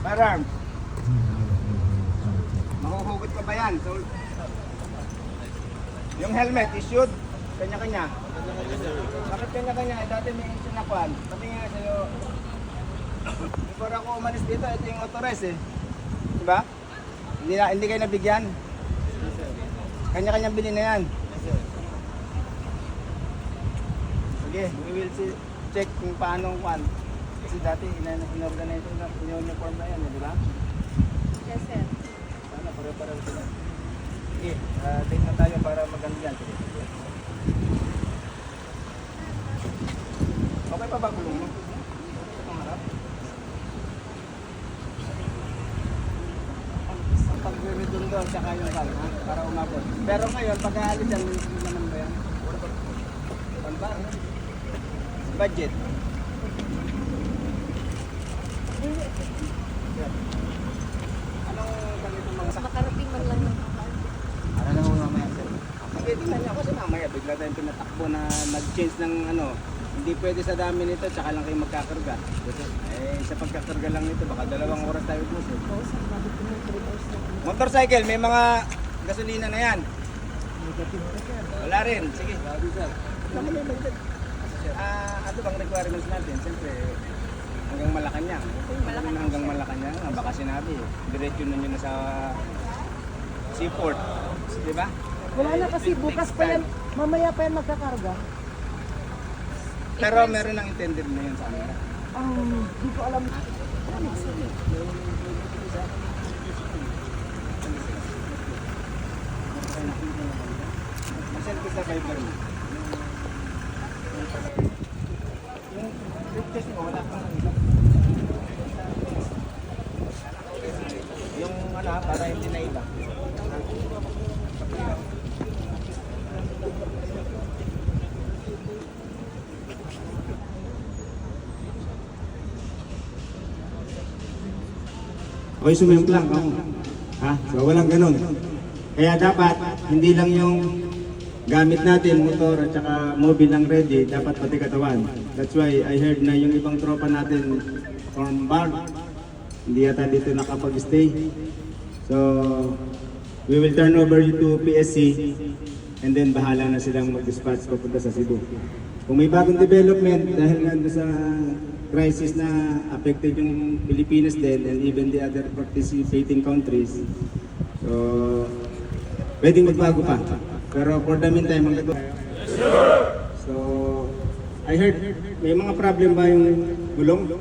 Firearm. Mahuhugot pa ba yan? So, yung helmet issued, kanya-kanya. Bakit kanya-kanya? Eh, dati may sinakwan. Pati nga sa'yo, before ako umalis dito, ito yung authorized eh. Diba? Hindi kayo nabigyan. Kanya-kanyang bilhin na yan. Sige, we will check kung paano kwan. Kasi dati in-organize ito, in-uniform na yan, di ba? Yes, sir. Sana pare-pareho sila. Sige, take na tayo para maganda yan. Sige. Okay pa ba kulong mo? Itong harap? Ang pag-return doon, tsaka yung kal, ha? Para umabot. Pero ngayon, pag-aalis yan, hindi naman ba yan? Pamba? Budget? Anong ganito mga sakit? Makarating man lang ng kapal. Para na muna mamaya sir. Sige, tingnan niyo kasi mamaya bigla tayong pinatakbo na nag-change ng ano. Hindi pwede sa dami nito, tsaka lang kayo magkakarga. Eh, sa pagkakarga lang nito, baka 2 oras tayo gusto. Oo, sir. Bakit ko may 3 hours na? Motorcycle, may mga gasolina na yan. Wala rin, sige. Ano bang requirements natin? Siyempre, hanggang Malacanang. Hanggang Malacanang, baka sinabi. Diretso na nyo na sa seaport. Di ba? Wala na kasi bukas pa yan, mamaya pa yan magkakarga. Pero meron ng intended na yun sa amin. Di ko alam. Selfie sa Viber mo. Yung pictures mo, wala kang yung ano, para hindi na iba. Okay, sumimplang ako. Ha? So, walang ganun. Kaya dapat, hindi lang yung gamit natin, motor at saka mobile lang ready, dapat pati katawan. That's why I heard na yung ibang tropa natin from bar, hindi yata dito nakapag-stay. So, we will turn over you to PSC and then bahala na silang mag-dispatch papunta sa Cebu. Kung may bagong development dahil nga sa crisis na affected yung Pilipinas din and even the other participating countries, so pwedeng magbago pa. Pero for the meantime, so I heard may mga problem ba yung gulong?